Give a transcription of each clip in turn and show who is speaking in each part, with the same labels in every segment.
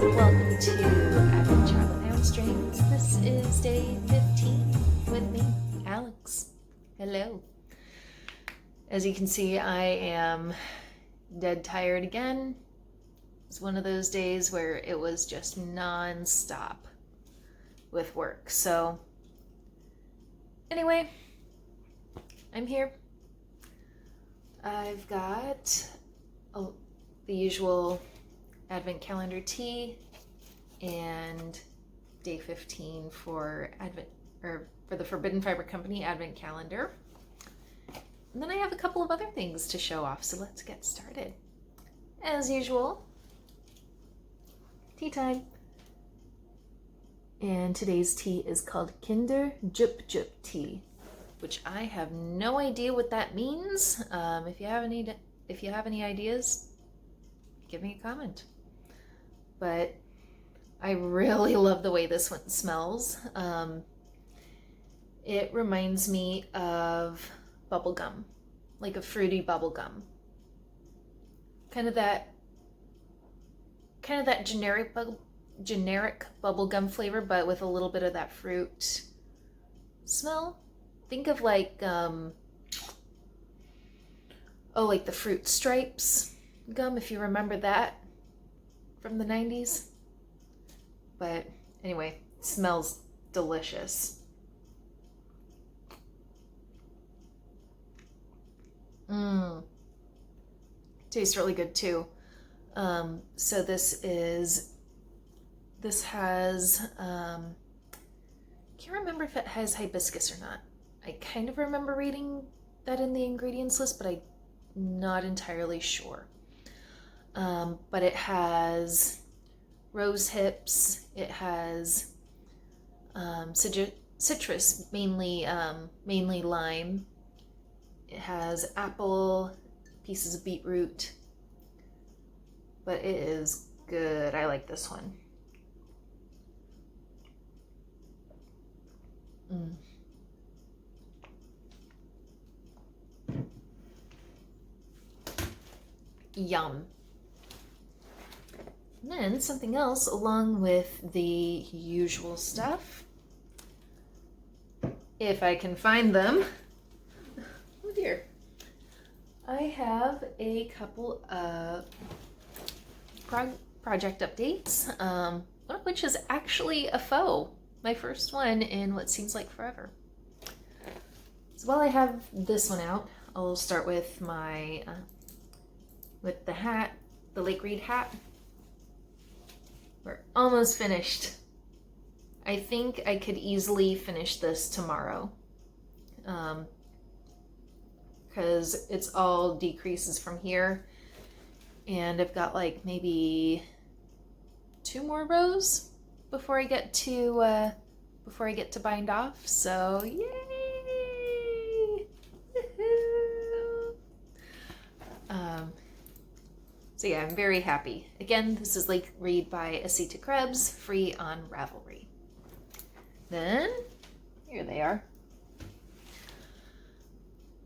Speaker 1: welcome to Advent Chocolate Hound Streams. This is day 15 with me, Alex. Hello. As you can see, I am dead tired again. It's one of those days where it was just non-stop with work. So anyway, I'm here. I've got the usual Advent calendar tea and day 15 for Advent, or for the Forbidden Fiber Company Advent calendar. And then I have a couple of other things to show off, so let's get started. As usual, tea time. And today's tea is called Kinder Jup Jup tea, which I have no idea what that means. If you have any ideas, give me a comment. But I really love the way this one smells. It reminds me of bubble gum, like a fruity bubble gum. Kind of that generic bubble gum flavor, but with a little bit of that fruit smell. Think of like like the Fruit Stripes gum, if you remember that from the 90s. But anyway, it smells delicious. Tastes really good too. So this has, can't remember if it has hibiscus or not. I kind of remember reading that in the ingredients list, but I'm not entirely sure. But it has rose hips, it has citrus, mainly lime. It has apple, pieces of beetroot, but it is good. I like this one. Yum. And then something else along with the usual stuff, if I can find them. Oh dear. I have a couple of project updates, one of which is actually a faux, my first one in what seems like forever. So while I have this one out, I'll start with my with the hat, the Lake Reed hat. We're almost finished. I think I could easily finish this tomorrow, because it's all decreases from here, and I've got like maybe 2 more rows before I get to bind off. So yay! Woohoo! So yeah, I'm very happy. Again, this is Lake Reed by Asita Krebs, free on Ravelry. Then, here they are.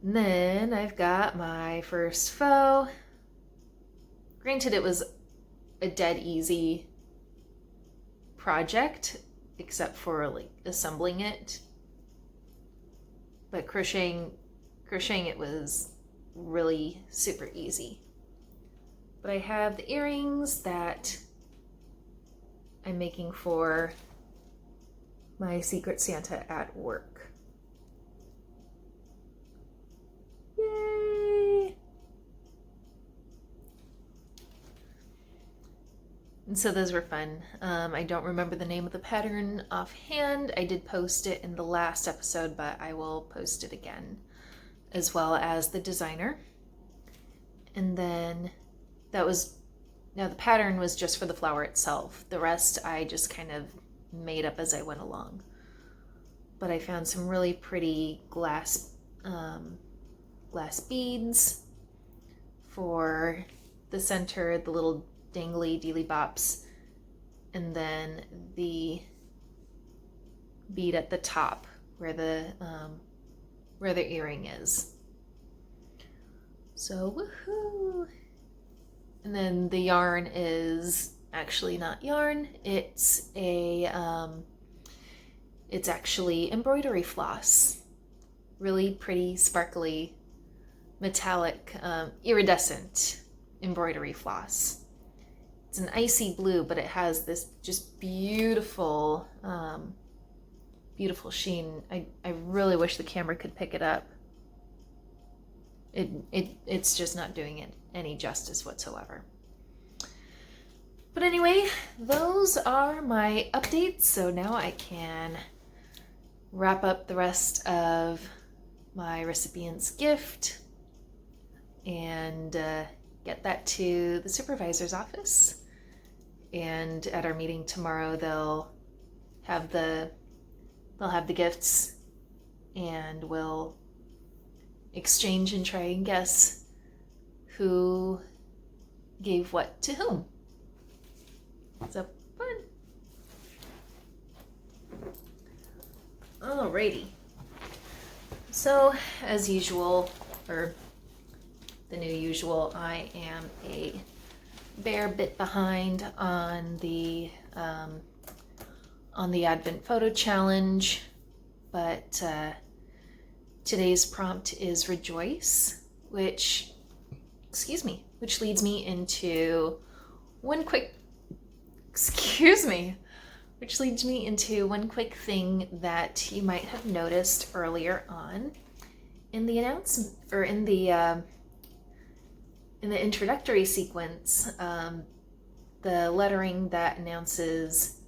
Speaker 1: And then I've got my first faux. Granted, it was a dead easy project, except for like assembling it. But crocheting it was really super easy. But I have the earrings that I'm making for my Secret Santa at work. Yay! And so those were fun. I don't remember the name of the pattern offhand. I did post it in the last episode, but I will post it again, as well as the designer. And then now the pattern was just for the flower itself. The rest I just kind of made up as I went along. But I found some really pretty glass beads for the center, the little dangly dealy bops, and then the bead at the top where the earring is. So woohoo! And then the yarn is actually not yarn. It's a it's actually embroidery floss. Really pretty, sparkly, metallic, iridescent embroidery floss. It's an icy blue, but it has this just beautiful, beautiful sheen. I really wish the camera could pick it up. It's just not doing it any justice whatsoever. But anyway, those are my updates. So now I can wrap up the rest of my recipient's gift and get that to the supervisor's office. And at our meeting tomorrow, they'll have the gifts, and we'll exchange and try and guess who gave what to whom. So fun. Alrighty. So as usual, or the new usual, I am a bare bit behind on the Advent photo challenge, but today's prompt is rejoice, which leads me into one quick thing that you might have noticed earlier on in the announcement, or in the introductory sequence, the lettering that announces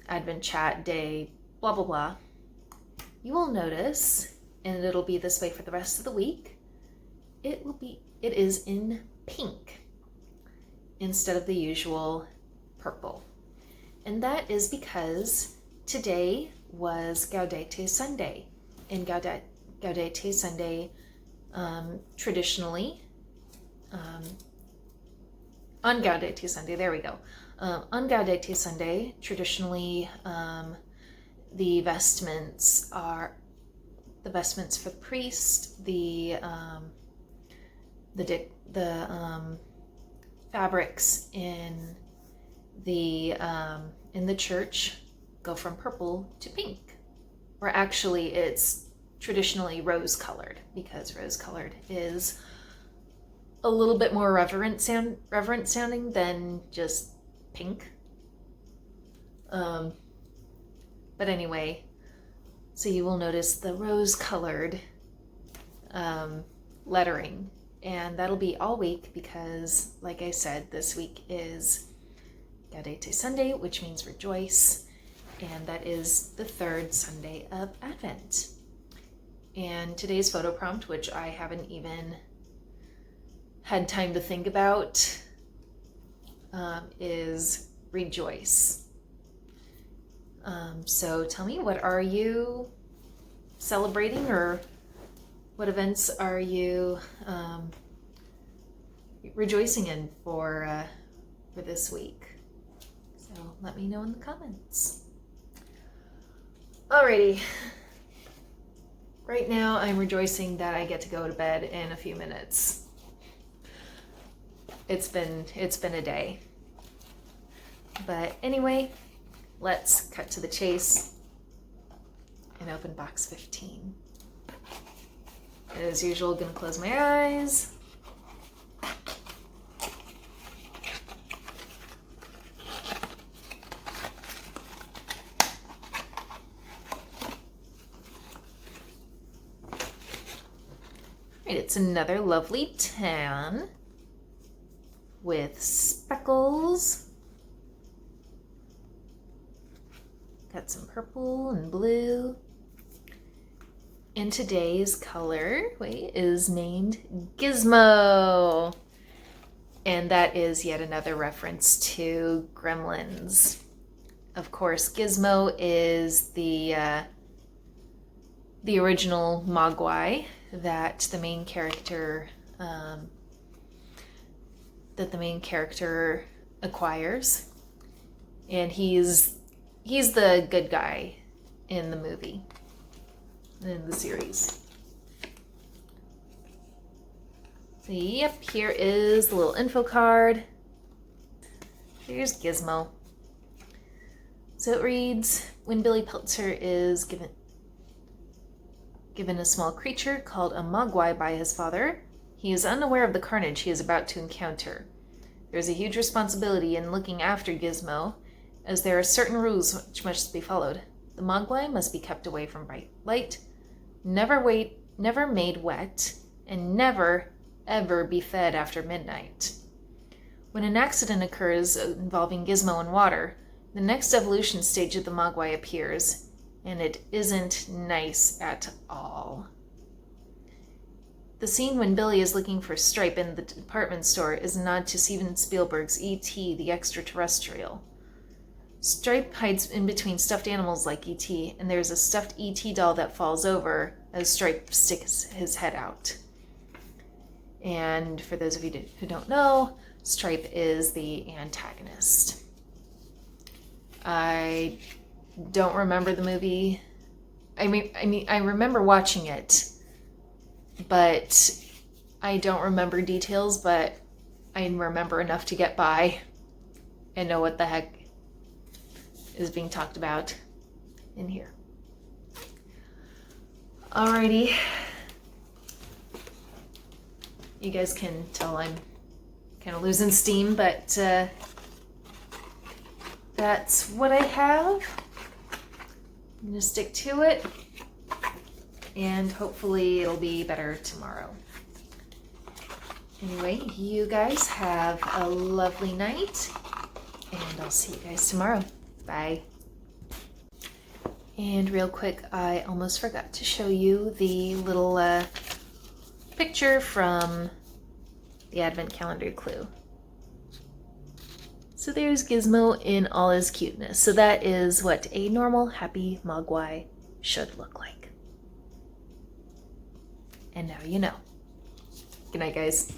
Speaker 1: Advent chat day, blah blah blah. You will notice, and it'll be this way for the rest of the week, it is in pink instead of the usual purple. And that is because today was Gaudete Sunday. And Gaudete Sunday, traditionally, on Gaudete Sunday, there we go. On Gaudete Sunday, traditionally, the vestments for the priest, the fabrics in the church go from purple to pink, or actually it's traditionally rose colored, because rose colored is a little bit more reverent sounding than just pink. But anyway, so you will notice the rose colored lettering, and that'll be all week because, like I said, this week is Gaudete Sunday, which means rejoice, and that is the third Sunday of Advent. And today's photo prompt, which I haven't even had time to think about, is rejoice. So tell me, what are you celebrating, or what events are you rejoicing in for this week? So let me know in the comments. Alrighty. Right now I'm rejoicing that I get to go to bed in a few minutes. It's been a day. But anyway, let's cut to the chase and open box 15. As usual, gonna close my eyes. Right, it's another lovely tan with speckles. Got some purple and blue. And today's color, is named Gizmo. And that is yet another reference to Gremlins. Of course, Gizmo is the original Mogwai that the main character acquires, and he's the good guy in the movie, in the series. So yep, here is the little info card. Here's Gizmo. So it reads, when Billy Peltzer is given a small creature called a mogwai by his father, he is unaware of the carnage he is about to encounter. There is a huge responsibility in looking after Gizmo, as there are certain rules which must be followed. The mogwai must be kept away from bright light, never made wet, and never, ever be fed after midnight. When an accident occurs involving Gizmo and water, the next evolution stage of the mogwai appears, and it isn't nice at all. The scene when Billy is looking for Stripe in the department store is a nod to Steven Spielberg's E.T. the Extraterrestrial. Stripe hides in between stuffed animals like E.T., and there's a stuffed E.T. doll that falls over as Stripe sticks his head out. And for those of you who don't know, Stripe is the antagonist. I don't remember the movie. I mean, I remember watching it, but I don't remember details, but I remember enough to get by and know what the heck is being talked about in here. Alrighty. You guys can tell I'm kind of losing steam, but that's what I have. I'm going to stick to it, and hopefully it'll be better tomorrow. Anyway, you guys have a lovely night, and I'll see you guys tomorrow. Bye. And real quick, I almost forgot to show you the little picture from the Advent Calendar clue. So there's Gizmo in all his cuteness. So that is what a normal, happy mogwai should look like. And now you know. Good night, guys.